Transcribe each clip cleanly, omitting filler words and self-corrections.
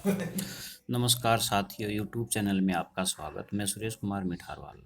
नमस्कार साथियों, YouTube channel में आपका स्वागत। मैं सुरेश कुमार मिठारवाल।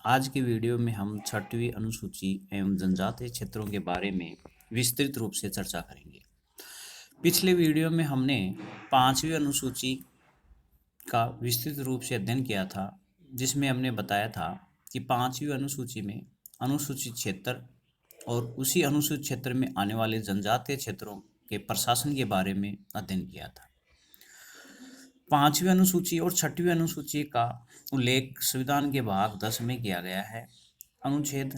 आज की वीडियो में हम छठवीं अनुसूची एवं जनजातीय क्षेत्रों के बारे में विस्तृत रूप से चर्चा करेंगे। पिछले वीडियो में हमने पांचवी अनुसूची का विस्तृत रूप से अध्ययन किया था, जिसमें हमने बताया था कि पांचवी अनुसूची में अनुसूचित क्षेत्र और उसी अनुसूचित क्षेत्र में आने वाले जनजातीय क्षेत्रों के प्रशासन के बारे में अध्ययन किया था। पांचवी अनुसूची और छठवीं अनुसूची का उल्लेख संविधान के भाग 10 में किया गया है। अनुच्छेद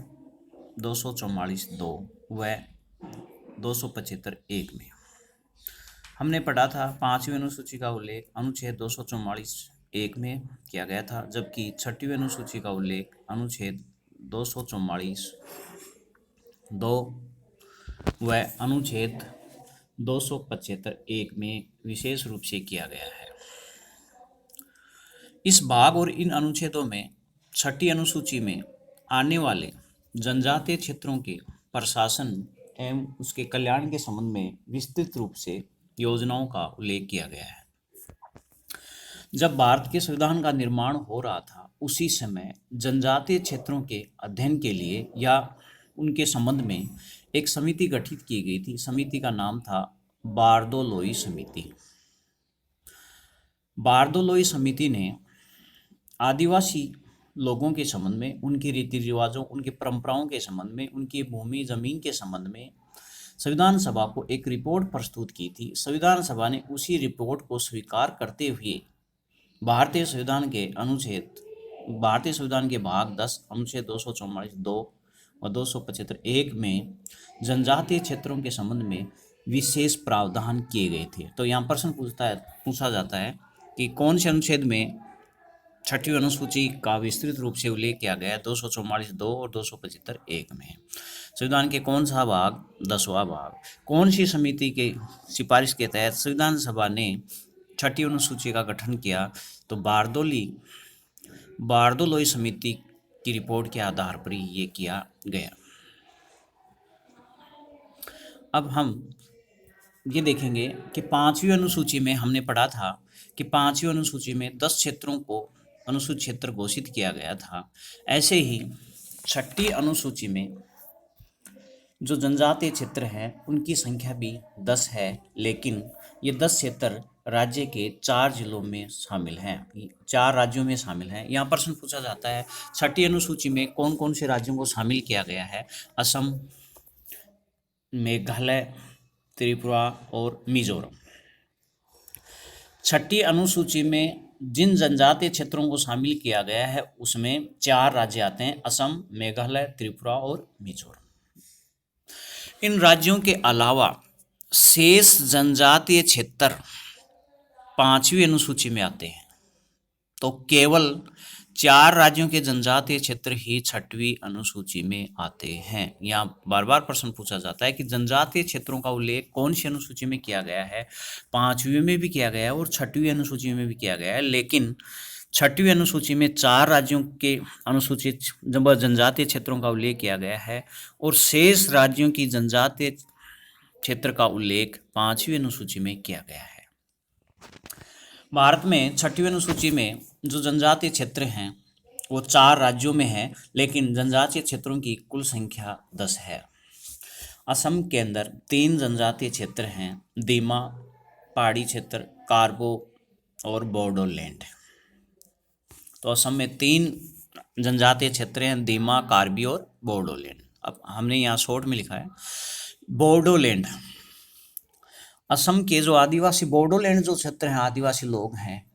244(2) व 275(1) में हमने पढ़ा था। पांचवी अनुसूची का उल्लेख अनुच्छेद 244(1) में किया गया था, जबकि छठवीं अनुसूची का उल्लेख अनुच्छेद 244(2) व अनुच्छेद 275(1) में विशेष रूप से किया गया है। इस भाग और इन अनुच्छेदों में छठी अनुसूची में आने वाले जनजातीय क्षेत्रों के प्रशासन एवं उसके कल्याण के संबंध में विस्तृत रूप से योजनाओं का उल्लेख किया गया है। जब भारत के संविधान का निर्माण हो रहा था, उसी समय जनजातीय क्षेत्रों के अध्ययन के लिए या उनके संबंध में एक समिति गठित की गई थी। समिति का नाम था बारदोलोई समिति। बारदोलोई समिति ने आदिवासी लोगों के संबंध में, उनके रीति रिवाजों, उनकी परंपराओं के संबंध में, उनकी भूमि जमीन के संबंध में संविधान सभा को एक रिपोर्ट प्रस्तुत की थी। संविधान सभा ने उसी रिपोर्ट को स्वीकार करते हुए भारतीय संविधान के भाग 10 अनुच्छेद 244(2) और 275(1) में जनजातीय क्षेत्रों के संबंध में विशेष प्रावधान किए गए थे। तो यहाँ प्रश्न पूछा जाता है कि कौन से अनुच्छेद में छठवीं अनुसूची का विस्तृत रूप से उल्लेख किया गया है। 244(2) और 275(1) में संविधान के कौन सा भाग, 10वां भाग, कौन सी समिति के सिफारिश के तहत संविधान सभा ने छठी अनुसूची का गठन किया? तो बारदोलोई समिति की रिपोर्ट के आधार पर ये किया गया। अब हम ये देखेंगे कि पांचवी अनुसूची में हमने पढ़ा था कि पांचवी अनुसूची में 10 क्षेत्रों को अनुसूचित क्षेत्र घोषित किया गया था। ऐसे ही छठी अनुसूची में जो जनजातीय क्षेत्र हैं उनकी संख्या भी 10 है, लेकिन ये 10 क्षेत्र राज्य के 4 जिलों में शामिल हैं, 4 राज्यों में शामिल हैं। यहाँ प्रश्न पूछा जाता है छठी अनुसूची में कौन कौन से राज्यों को शामिल किया गया है। असम, मेघालय, त्रिपुरा और मिजोरम। छठी अनुसूची में जिन जनजातीय क्षेत्रों को शामिल किया गया है उसमें 4 राज्य आते हैं: असम, मेघालय, त्रिपुरा और मिजोरम। इन राज्यों के अलावा शेष जनजातीय क्षेत्र पांचवी अनुसूची में आते हैं। तो केवल 4 राज्यों के जनजातीय क्षेत्र ही छठवीं अनुसूची में आते हैं। यहाँ बार बार प्रश्न पूछा जाता है कि जनजातीय क्षेत्रों का उल्लेख कौन सी अनुसूची में किया गया है। पांचवी में भी किया गया है और छठवीं अनुसूची में भी किया गया है, लेकिन छठवीं अनुसूची में 4 राज्यों के अनुसूचित जनजातीय क्षेत्रों का उल्लेख किया गया है और शेष राज्यों की जनजातीय क्षेत्र का उल्लेख पांचवी अनुसूची में किया गया है। भारत में छठवीं अनुसूची में जो जनजातीय क्षेत्र हैं वो 4 राज्यों में है, लेकिन जनजातीय क्षेत्रों की कुल संख्या 10 है। असम के अंदर 3 जनजातीय क्षेत्र हैं: दीमा, पहाड़ी क्षेत्र, कार्बो और बोडोलैंड। तो असम में 3 जनजातीय क्षेत्र हैं: दीमा, कार्बी और बोडोलैंड। अब हमने यहाँ शॉर्ट में लिखा है बोडोलैंड। असम के जो आदिवासी बोडोलैंड जो क्षेत्र हैं, आदिवासी लोग हैं,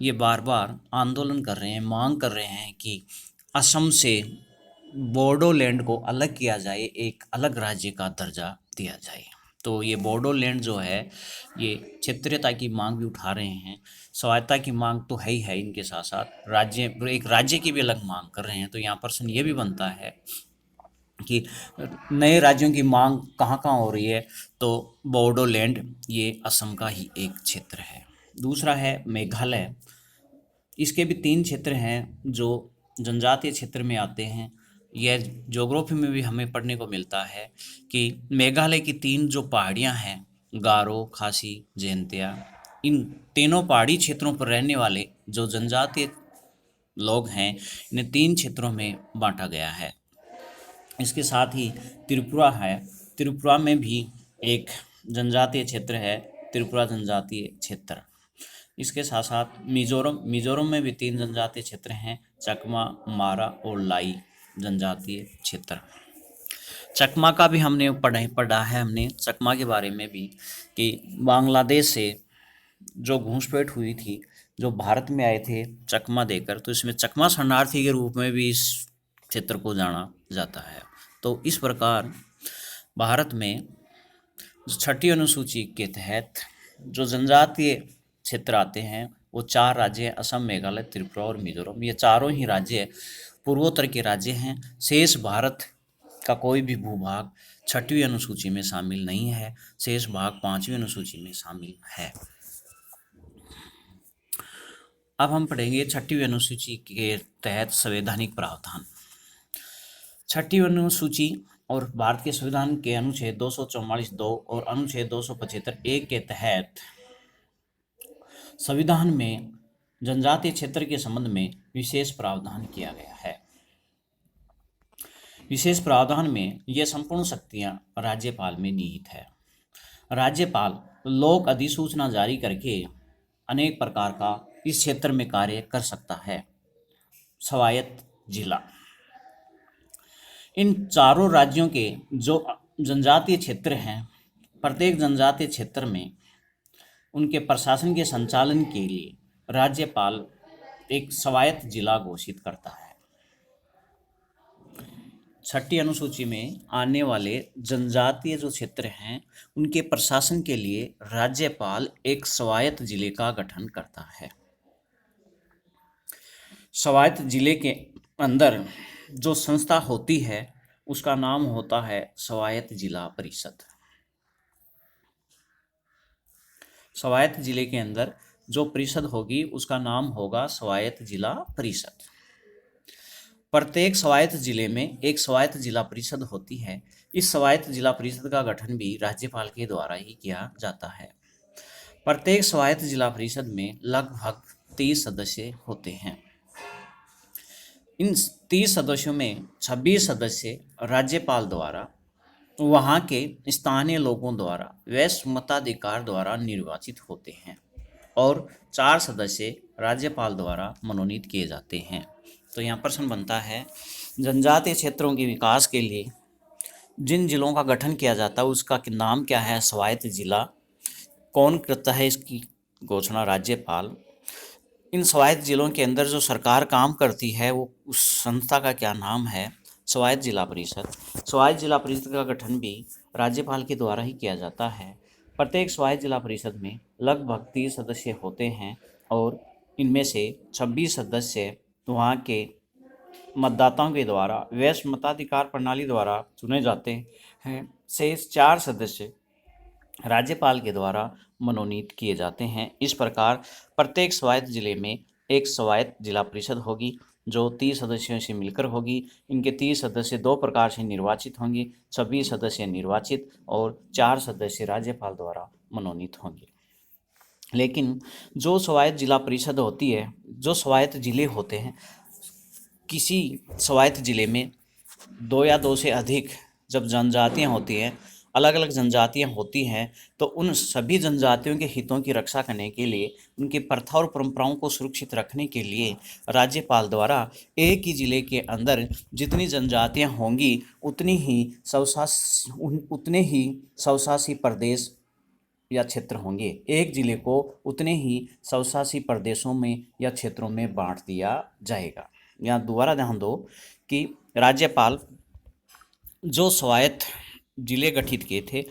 ये बार बार आंदोलन कर रहे हैं, मांग कर रहे हैं कि असम से बोडोलैंड को अलग किया जाए, एक अलग राज्य का दर्जा दिया जाए। तो ये बोडोलैंड जो है ये क्षेत्रीयता की मांग भी उठा रहे हैं। स्वायत्ता की मांग तो है ही है, इनके साथ साथ एक राज्य की भी अलग मांग कर रहे हैं। तो यहाँ प्रश्न ये भी बनता है कि नए राज्यों की मांग कहाँ कहाँ हो रही है। तो बोडोलैंड ये असम का ही एक क्षेत्र है। दूसरा है मेघालय। इसके भी 3 क्षेत्र हैं जो जनजातीय क्षेत्र में आते हैं। यह ज्योग्राफी में भी हमें पढ़ने को मिलता है कि मेघालय की 3 जो पहाड़ियाँ हैं, गारो, खासी, जयंतिया, इन तीनों पहाड़ी क्षेत्रों पर रहने वाले जो जनजातीय लोग हैं इन्हें 3 क्षेत्रों में बांटा गया है। इसके साथ ही त्रिपुरा है, त्रिपुरा में भी एक जनजातीय क्षेत्र है, त्रिपुरा जनजातीय क्षेत्र। इसके साथ साथ मिजोरम, मिजोरम में भी 3 जनजातीय क्षेत्र हैं, चकमा, मारा और लाई जनजातीय क्षेत्र। चकमा का भी हमने पढ़ा है हमने चकमा के बारे में भी कि बांग्लादेश से जो घूसपैठ हुई थी, जो भारत में आए थे चकमा देकर, तो इसमें चकमा शरणार्थी के रूप में भी इस क्षेत्र को जाना जाता है। तो इस प्रकार भारत में जो छठी अनुसूची के तहत जो जनजातीय क्षेत्र आते हैं वो 4 राज्य हैं, असम, मेघालय, त्रिपुरा और मिजोरम। ये चारों ही राज्य पूर्वोत्तर के राज्य हैं। शेष भारत का कोई भी भूभाग छठवीं अनुसूची में शामिल नहीं है, शेष भाग 5वीं अनुसूची में शामिल है। अब हम पढ़ेंगे छठवीं अनुसूची के तहत संवैधानिक प्रावधान। छठी अनुसूची और भारत के संविधान के अनुच्छेद 244(2) और अनुच्छेद 275(1) के तहत संविधान में जनजातीय क्षेत्र के संबंध में विशेष प्रावधान किया गया है। विशेष प्रावधान में यह संपूर्ण शक्तियां राज्यपाल में निहित है। राज्यपाल लोक अधिसूचना जारी करके अनेक प्रकार का इस क्षेत्र में कार्य कर सकता है। स्वायत्त जिला, इन चारों राज्यों के जो जनजातीय क्षेत्र हैं, प्रत्येक जनजातीय क्षेत्र में उनके प्रशासन के संचालन के लिए राज्यपाल एक स्वायत्त जिला घोषित करता है। छठी अनुसूची में आने वाले जनजातीय जो क्षेत्र हैं उनके प्रशासन के लिए राज्यपाल एक स्वायत्त जिले का गठन करता है। स्वायत्त जिले के अंदर जो संस्था होती है उसका नाम होता है स्वायत्त जिला परिषद। स्वायत्त जिले के अंदर जो परिषद होगी उसका नाम होगा स्वायत्त जिला परिषद। प्रत्येक स्वायत्त जिले में एक स्वायत्त जिला परिषद होती है। इस स्वायत्त जिला परिषद का गठन भी राज्यपाल के द्वारा ही किया जाता है। प्रत्येक स्वायत्त जिला परिषद में लगभग 30 सदस्य होते हैं। इन 30 सदस्यों में 26 सदस्य राज्यपाल द्वारा, वहाँ के स्थानीय लोगों द्वारा वैश्व मताधिकार द्वारा निर्वाचित होते हैं और 4 सदस्य राज्यपाल द्वारा मनोनीत किए जाते हैं। तो यहाँ प्रश्न बनता है, जनजातीय क्षेत्रों के विकास के लिए जिन जिलों का गठन किया जाता है उसका नाम क्या है? स्वायत्त जिला। कौन करता है इसकी घोषणा? राज्यपाल। इन स्वायत्त जिलों के अंदर जो सरकार काम करती है वो उस संस्था का क्या नाम है? स्वायत्त जिला परिषद। स्वायत्त जिला परिषद का गठन भी राज्यपाल के द्वारा ही किया जाता है। प्रत्येक स्वायत्त जिला परिषद में लगभग 30 सदस्य होते हैं और इनमें से 26 सदस्य वहाँ के मतदाताओं के द्वारा वैश्व मताधिकार प्रणाली द्वारा चुने जाते हैं। शेष 4 सदस्य राज्यपाल के द्वारा मनोनीत किए जाते हैं। इस प्रकार प्रत्येक स्वायत्त जिले में एक स्वायत्त जिला परिषद होगी जो 30 सदस्यों से मिलकर होगी। इनके 30 सदस्य 2 प्रकार से निर्वाचित होंगे, 26 सदस्य निर्वाचित और 4 सदस्य राज्यपाल द्वारा मनोनीत होंगे। लेकिन जो स्वायत्त जिला परिषद होती है, जो स्वायत्त जिले होते हैं, किसी स्वायत्त जिले में 2 या 2 से अधिक जब जनजातियाँ होती हैं, अलग अलग जनजातियाँ होती हैं, तो उन सभी जनजातियों के हितों की रक्षा करने के लिए, उनकी प्रथा और परंपराओं को सुरक्षित रखने के लिए राज्यपाल द्वारा एक ही जिले के अंदर जितनी जनजातियाँ होंगी उतने ही स्वशासी प्रदेश या क्षेत्र होंगे। एक जिले को उतने ही स्वशासी प्रदेशों में या क्षेत्रों में बांट दिया जाएगा। यहाँ दोबारा ध्यान दो कि राज्यपाल जो स्वायत्त जिले गठित किए थे,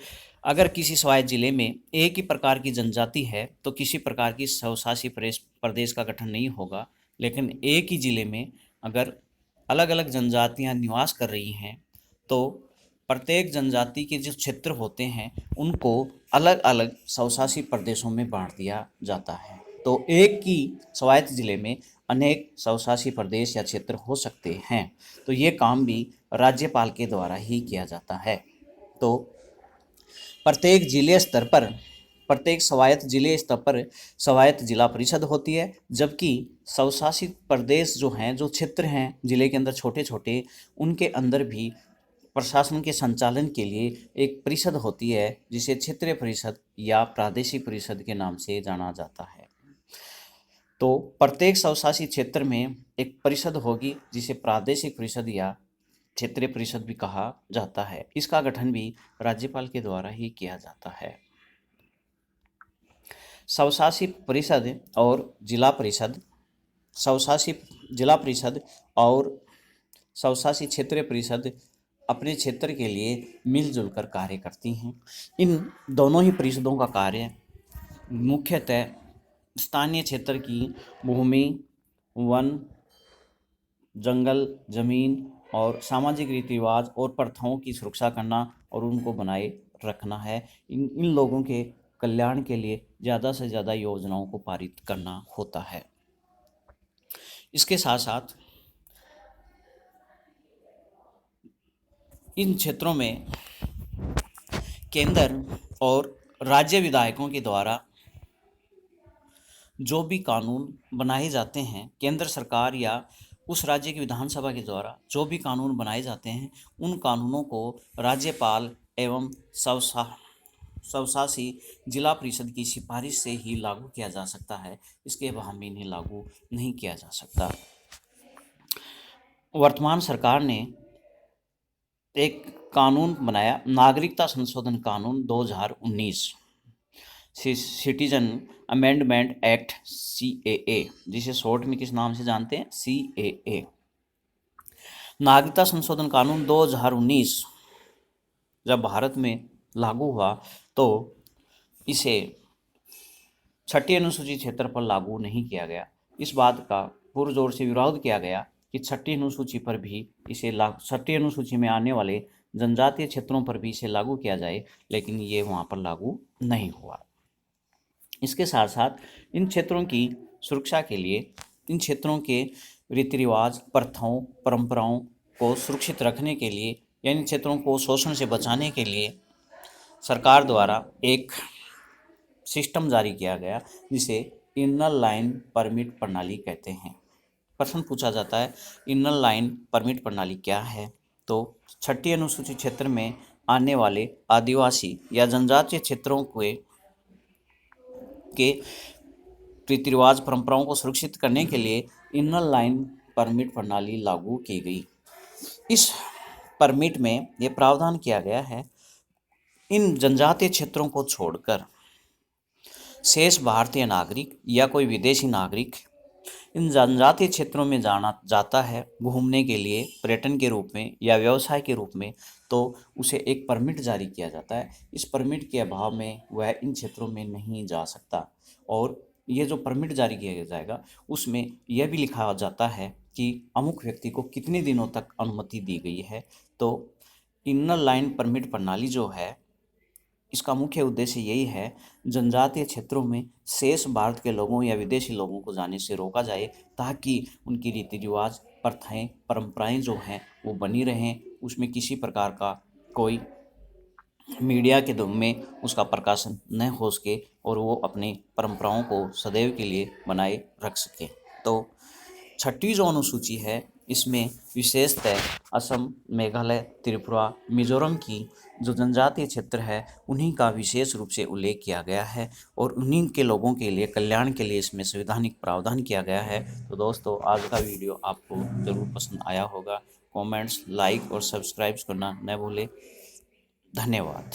अगर किसी स्वायत्त जिले में एक ही प्रकार की जनजाति है तो किसी प्रकार की स्वशासी प्रदेश का गठन नहीं होगा। लेकिन एक ही जिले में अगर अलग अलग जनजातियाँ निवास कर रही हैं तो प्रत्येक जनजाति के जो क्षेत्र होते हैं उनको अलग अलग स्वशासी प्रदेशों में बांट दिया जाता है। तो एक ही स्वायत्त जिले में अनेक स्वशासी प्रदेश या क्षेत्र हो सकते हैं। तो ये काम भी राज्यपाल के द्वारा ही किया जाता है। तो प्रत्येक जिले स्तर पर प्रत्येक स्वायत्त जिले स्तर पर स्वायत्त जिला परिषद होती है, जबकि स्वशासित प्रदेश जो हैं, जो क्षेत्र हैं जिले के अंदर छोटे छोटे, उनके अंदर भी प्रशासन के संचालन के लिए एक परिषद होती है जिसे क्षेत्रीय परिषद या प्रादेशिक परिषद के नाम से जाना जाता है। तो प्रत्येक स्वशासित क्षेत्र में एक परिषद होगी जिसे प्रादेशिक परिषद या क्षेत्रीय परिषद भी कहा जाता है। इसका गठन भी राज्यपाल के द्वारा ही किया जाता है। स्वशासित परिषद और जिला परिषद, स्वशासित जिला परिषद और स्वशासित क्षेत्रीय परिषद अपने क्षेत्र के लिए मिलजुल कर कार्य करती हैं। इन दोनों ही परिषदों का कार्य मुख्यतः स्थानीय क्षेत्र की भूमि, वन, जंगल, जमीन और सामाजिक रीति रिवाज और प्रथाओं की सुरक्षा करना और उनको बनाए रखना है। इन लोगों के कल्याण के लिए ज़्यादा से ज़्यादा योजनाओं को पारित करना होता है। इसके साथ साथ इन क्षेत्रों में केंद्र और राज्य विधायकों के द्वारा जो भी कानून बनाए जाते हैं, केंद्र सरकार या उस राज्य की विधानसभा के द्वारा जो भी कानून बनाए जाते हैं, उन कानूनों को राज्यपाल एवं स्वशासी जिला परिषद की सिफारिश से ही लागू किया जा सकता है। इसके अलावा में इन्हें लागू नहीं किया जा सकता। वर्तमान सरकार ने एक कानून बनाया, नागरिकता संशोधन कानून 2019, सिटीजन अमेंडमेंट एक्ट CAA, जिसे शॉर्ट में किस नाम से जानते हैं, CAA। नागरिकता संशोधन कानून 2019 जब भारत में लागू हुआ तो इसे 6ठी अनुसूची क्षेत्र पर लागू नहीं किया गया। इस बात का पुरजोर से विरोध किया गया कि 6ठी अनुसूची पर भी इसे 6ठी अनुसूची में आने वाले जनजातीय क्षेत्रों पर भी इसे लागू किया जाए, लेकिन ये वहाँ पर लागू नहीं हुआ। इसके साथ साथ इन क्षेत्रों की सुरक्षा के लिए, इन क्षेत्रों के रीति रिवाज, प्रथाओं, परंपराओं को सुरक्षित रखने के लिए या इन क्षेत्रों को शोषण से बचाने के लिए सरकार द्वारा एक सिस्टम जारी किया गया जिसे इनर लाइन परमिट प्रणाली कहते हैं। प्रश्न पूछा जाता है इनर लाइन परमिट प्रणाली क्या है? तो 6ठी अनुसूचित क्षेत्र में आने वाले आदिवासी या जनजातीय क्षेत्रों के रीति रिवाज, परंपराओं को सुरक्षित करने के लिए इनर लाइन परमिट प्रणाली लागू की गई। इस परमिट में यह प्रावधान किया गया है, इन जनजातीय क्षेत्रों को छोड़कर शेष भारतीय नागरिक या कोई विदेशी नागरिक इन जनजातीय क्षेत्रों में जाता है घूमने के लिए, पर्यटन के रूप में या व्यवसाय के रूप में, तो उसे एक परमिट जारी किया जाता है। इस परमिट के अभाव में वह इन क्षेत्रों में नहीं जा सकता। और ये जो परमिट जारी किया जाएगा उसमें यह भी लिखा जाता है कि अमुक व्यक्ति को कितने दिनों तक अनुमति दी गई है। तो इनर लाइन परमिट प्रणाली जो है, इसका मुख्य उद्देश्य यही है, जनजातीय क्षेत्रों में शेष भारत के लोगों या विदेशी लोगों को जाने से रोका जाए ताकि उनकी रीति रिवाज, प्रथाएं, परंपराएं जो हैं वो बनी रहें, उसमें किसी प्रकार का कोई मीडिया के दम में उसका प्रकाशन न हो सके और वो अपनी परंपराओं को सदैव के लिए बनाए रख सके। तो 6ठी जो अनुसूची है इसमें विशेषतः असम, मेघालय, त्रिपुरा, मिजोरम की जो जनजातीय क्षेत्र है उन्हीं का विशेष रूप से उल्लेख किया गया है और उन्हीं के लोगों के लिए कल्याण के लिए इसमें संवैधानिक प्रावधान किया गया है। तो दोस्तों, आज का वीडियो आपको ज़रूर पसंद आया होगा। कमेंट्स, लाइक और सब्सक्राइब करना न भूलें। धन्यवाद।